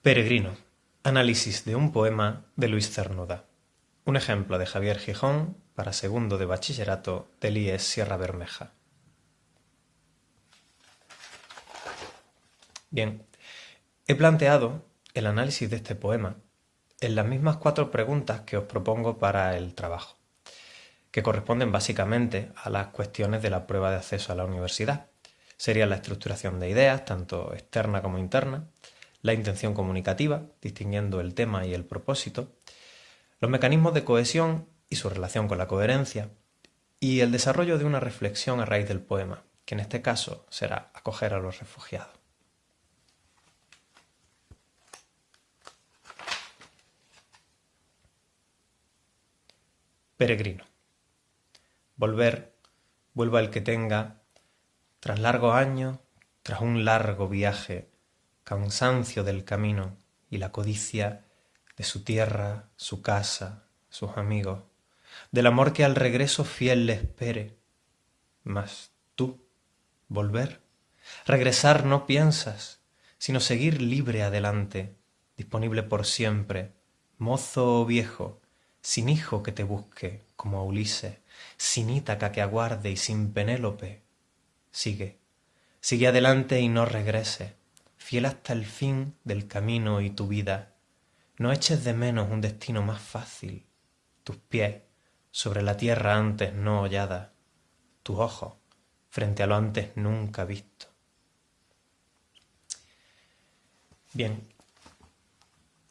Peregrino. Análisis de un poema de Luis Cernuda. Un ejemplo de Javier Gijón para segundo de bachillerato del IES Sierra Bermeja. Bien, he planteado el análisis de este poema en las mismas 4 preguntas que os propongo para el trabajo, que corresponden básicamente a las cuestiones de la prueba de acceso a la universidad. Sería la estructuración de ideas, tanto externa como interna, la intención comunicativa, distinguiendo el tema y el propósito, los mecanismos de cohesión y su relación con la coherencia, y el desarrollo de una reflexión a raíz del poema, que en este caso será acoger a los refugiados. Peregrino. Volver, vuelva el que tenga, tras largos años, tras un largo viaje, cansancio del camino y la codicia de su tierra, su casa, sus amigos, del amor que al regreso fiel le espere. Mas tú, volver, regresar no piensas, sino seguir libre adelante, disponible por siempre, mozo o viejo, sin hijo que te busque, como a Ulises, sin Ítaca que aguarde y sin Penélope. Sigue, sigue adelante y no regreses, fiel hasta el fin del camino y tu vida. No eches de menos un destino más fácil, tus pies sobre la tierra antes no hollada, tus ojos frente a lo antes nunca visto. Bien,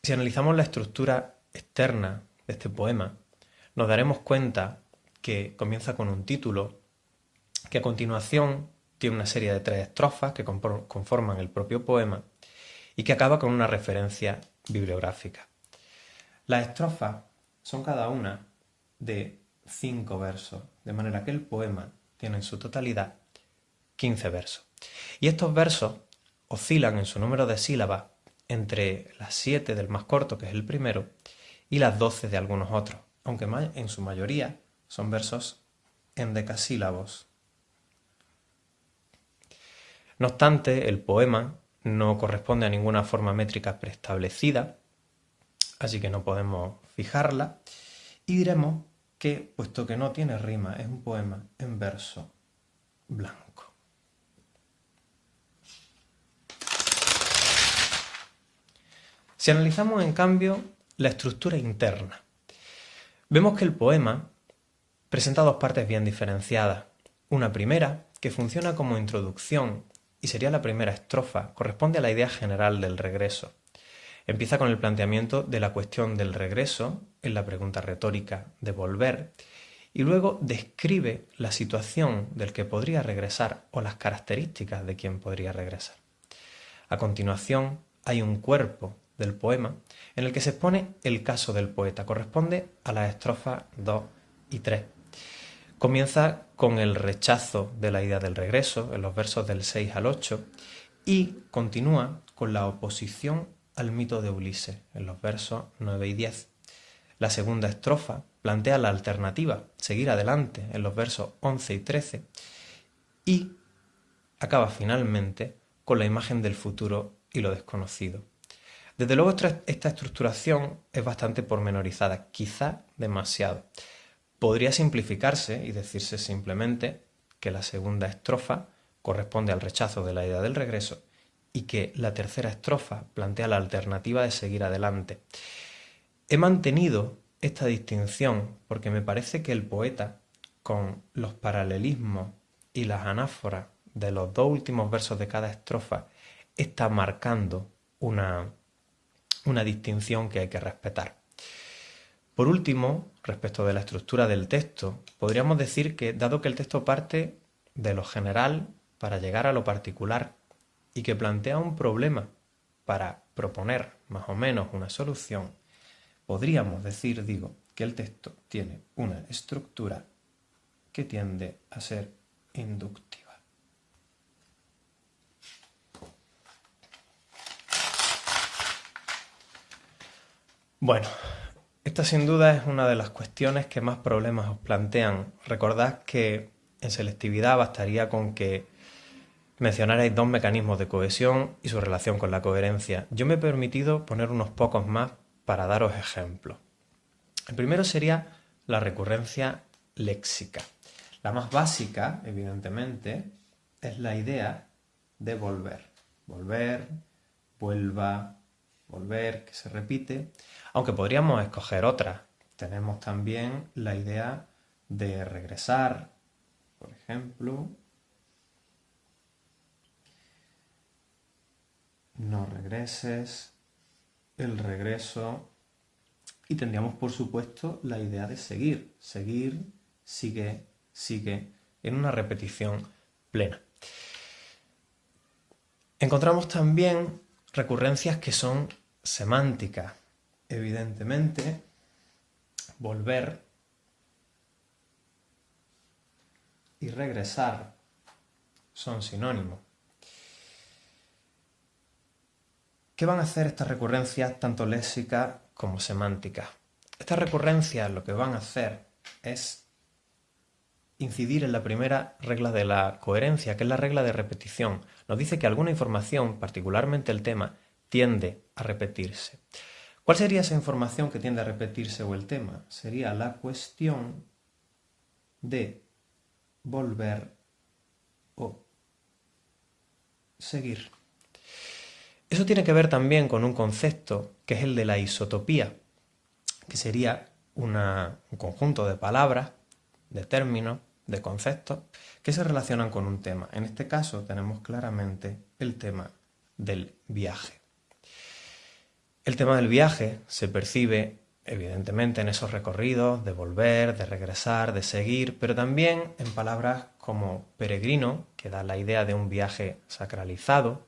si analizamos la estructura externa de este poema, nos daremos cuenta que comienza con un título, que a continuación tiene una serie de 3 estrofas que conforman el propio poema y que acaba con una referencia bibliográfica. Las estrofas son cada una de 5 versos, de manera que el poema tiene en su totalidad 15 versos. Y estos versos oscilan en su número de sílabas entre las 7 del más corto, que es el primero, y las 12 de algunos otros, aunque en su mayoría son versos endecasílabos. No obstante, el poema no corresponde a ninguna forma métrica preestablecida, así que no podemos fijarla, y diremos que, puesto que no tiene rima, es un poema en verso blanco. Si analizamos, en cambio, la estructura interna, vemos que el poema presenta 2 partes bien diferenciadas. Una primera, que funciona como introducción, y sería la primera estrofa, corresponde a la idea general del regreso. Empieza con el planteamiento de la cuestión del regreso, en la pregunta retórica de volver, y luego describe la situación del que podría regresar o las características de quien podría regresar. A continuación, hay un cuerpo del poema en el que se expone el caso del poeta. Corresponde a las estrofas 2 y 3. Comienza con el rechazo de la idea del regreso, en los versos del 6 al 8, y continúa con la oposición al mito de Ulises, en los versos 9 y 10. La segunda estrofa plantea la alternativa, seguir adelante, en los versos 11 y 13, y acaba finalmente con la imagen del futuro y lo desconocido. Desde luego esta estructuración es bastante pormenorizada, quizá demasiado. Podría simplificarse y decirse simplemente que la segunda estrofa corresponde al rechazo de la idea del regreso y que la tercera estrofa plantea la alternativa de seguir adelante. He mantenido esta distinción porque me parece que el poeta, con los paralelismos y las anáforas de los 2 últimos versos de cada estrofa, está marcando una distinción que hay que respetar. Por último, respecto de la estructura del texto, podríamos decir que, dado que el texto parte de lo general para llegar a lo particular y que plantea un problema para proponer más o menos una solución, podríamos decir, que el texto tiene una estructura que tiende a ser inductiva. Bueno, esta sin duda es una de las cuestiones que más problemas os plantean. Recordad que en selectividad bastaría con que mencionarais 2 mecanismos de cohesión y su relación con la coherencia. Yo me he permitido poner unos pocos más para daros ejemplos. El primero sería la recurrencia léxica. La más básica, evidentemente, es la idea de volver. Volver, vuelva, volver, que se repite. Aunque podríamos escoger otra. Tenemos también la idea de regresar, por ejemplo. No regreses, el regreso. Y tendríamos, por supuesto, la idea de seguir. Seguir, sigue, sigue, en una repetición plena. Encontramos también recurrencias que son semánticas. Evidentemente, volver y regresar son sinónimos. ¿Qué van a hacer estas recurrencias tanto léxicas como semánticas? Estas recurrencias lo que van a hacer es incidir en la primera regla de la coherencia, que es la regla de repetición. Nos dice que alguna información, particularmente el tema, tiende a repetirse. ¿Cuál sería esa información que tiende a repetirse o el tema? Sería la cuestión de volver o seguir. Eso tiene que ver también con un concepto que es el de la isotopía, que sería un conjunto de palabras, de términos, de conceptos que se relacionan con un tema. En este caso tenemos claramente el tema del viaje. El tema del viaje se percibe evidentemente en esos recorridos de volver, de regresar, de seguir, pero también en palabras como peregrino, que da la idea de un viaje sacralizado,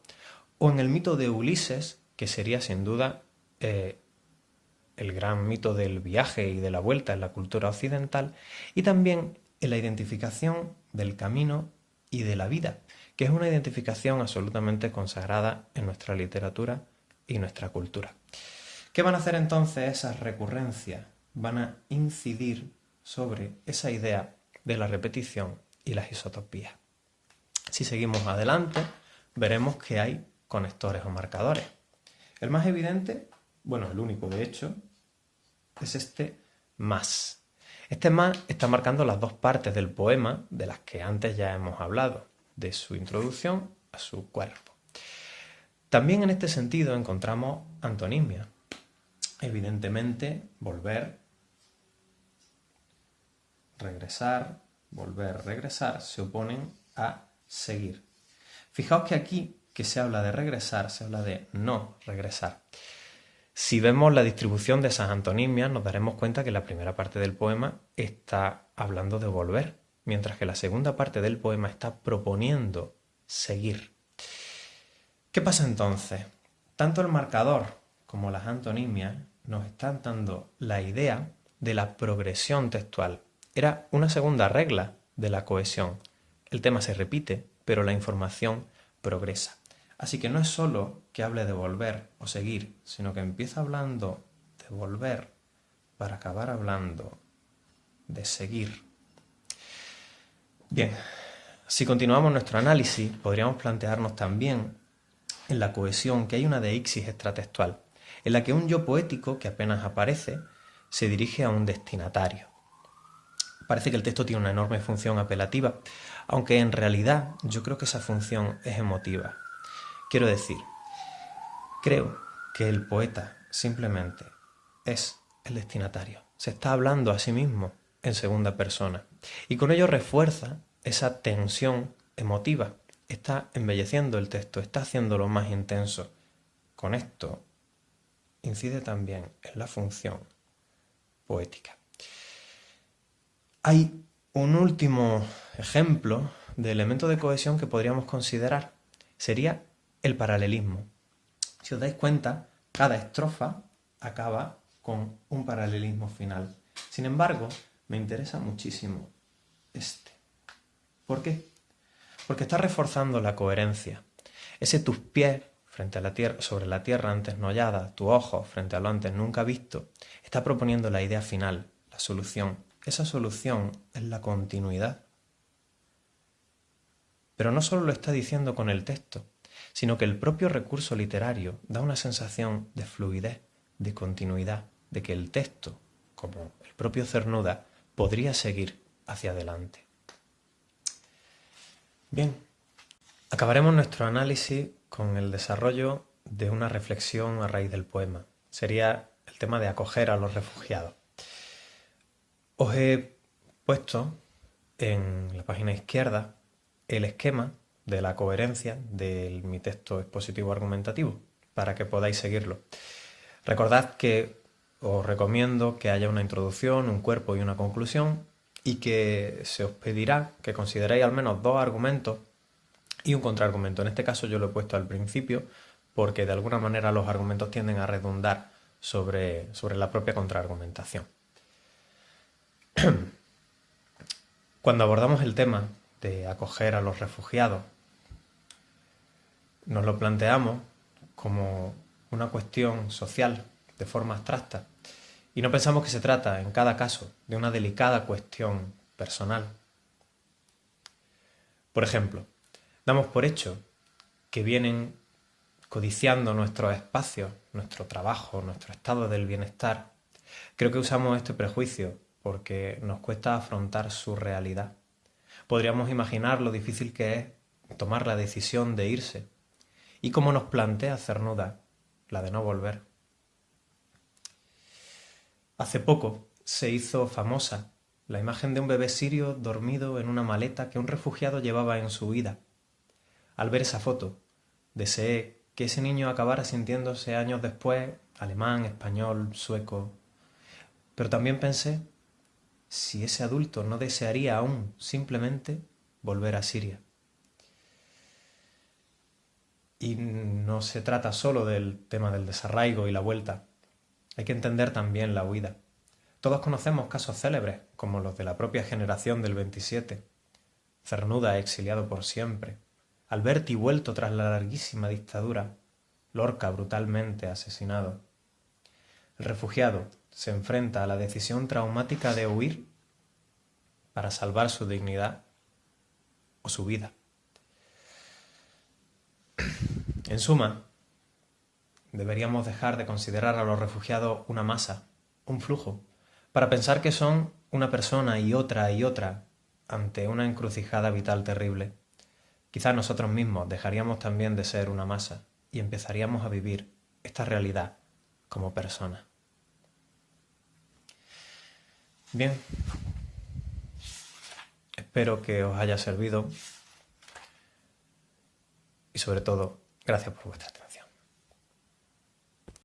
o en el mito de Ulises, que sería sin duda el gran mito del viaje y de la vuelta en la cultura occidental, y también en la identificación del camino y de la vida, que es una identificación absolutamente consagrada en nuestra literatura y nuestra cultura. ¿Qué van a hacer entonces esas recurrencias? Van a incidir sobre esa idea de la repetición y las isotopías. Si seguimos adelante, veremos que hay conectores o marcadores. El más evidente, bueno, el único de hecho, es este más. Este más está marcando las 2 partes del poema de las que antes ya hemos hablado, de su introducción a su cuerpo. También en este sentido encontramos antonimia. Evidentemente, volver, regresar, volver, regresar se oponen a seguir. Fijaos que aquí que se habla de regresar, se habla de no regresar. Si vemos la distribución de esas antonimias, nos daremos cuenta que la primera parte del poema está hablando de volver, mientras que la segunda parte del poema está proponiendo seguir. ¿Qué pasa entonces? Tanto el marcador como las antonimias nos están dando la idea de la progresión textual. Era una segunda regla de la cohesión. El tema se repite, pero la información progresa. Así que no es solo que hable de volver o seguir, sino que empieza hablando de volver para acabar hablando de seguir. Bien, si continuamos nuestro análisis, podríamos plantearnos también en la cohesión que hay una deixis extratextual, en la que un yo poético que apenas aparece se dirige a un destinatario. Parece que el texto tiene una enorme función apelativa, aunque en realidad yo creo que esa función es emotiva. Quiero decir, creo que el poeta simplemente es el destinatario. Se está hablando a sí mismo en segunda persona y con ello refuerza esa tensión emotiva. Está embelleciendo el texto, está haciéndolo más intenso. Con esto incide también en la función poética. Hay un último ejemplo de elemento de cohesión que podríamos considerar. Sería el paralelismo. Si os dais cuenta, cada estrofa acaba con un paralelismo final. Sin embargo, me interesa muchísimo este. ¿Por qué? Porque está reforzando la coherencia. Ese tus pies frente a la tierra, sobre la tierra antes no hallada, tus ojos frente a lo antes nunca visto, está proponiendo la idea final, la solución. Esa solución es la continuidad. Pero no solo lo está diciendo con el texto, sino que el propio recurso literario da una sensación de fluidez, de continuidad, de que el texto, como el propio Cernuda, podría seguir hacia adelante. Bien, acabaremos nuestro análisis con el desarrollo de una reflexión a raíz del poema. Sería el tema de acoger a los refugiados. Os he puesto en la página izquierda el esquema de la coherencia de mi texto expositivo argumentativo para que podáis seguirlo. Recordad que os recomiendo que haya una introducción, un cuerpo y una conclusión, y que se os pedirá que consideréis al menos 2 argumentos y un contraargumento. En este caso yo lo he puesto al principio porque de alguna manera los argumentos tienden a redundar sobre la propia contraargumentación. Cuando abordamos el tema de acoger a los refugiados, nos lo planteamos como una cuestión social de forma abstracta y no pensamos que se trata, en cada caso, de una delicada cuestión personal. Por ejemplo, damos por hecho que vienen codiciando nuestros espacios, nuestro trabajo, nuestro estado del bienestar. Creo que usamos este prejuicio porque nos cuesta afrontar su realidad. Podríamos imaginar lo difícil que es tomar la decisión de irse y cómo nos plantea Cernuda la de no volver. Hace poco se hizo famosa la imagen de un bebé sirio dormido en una maleta que un refugiado llevaba en su huida. Al ver esa foto, deseé que ese niño acabara sintiéndose años después alemán, español, sueco. Pero también pensé si ese adulto no desearía aún simplemente volver a Siria. Y no se trata solo del tema del desarraigo y la vuelta. Hay que entender también la huida. Todos conocemos casos célebres, como los de la propia generación del 27. Cernuda exiliado por siempre. Alberti vuelto tras la larguísima dictadura. Lorca brutalmente asesinado. El refugiado se enfrenta a la decisión traumática de huir para salvar su dignidad o su vida. En suma, deberíamos dejar de considerar a los refugiados una masa, un flujo, para pensar que son una persona y otra ante una encrucijada vital terrible. Quizás nosotros mismos dejaríamos también de ser una masa y empezaríamos a vivir esta realidad como personas. Bien, espero que os haya servido y sobre todo, gracias por vuestra atención.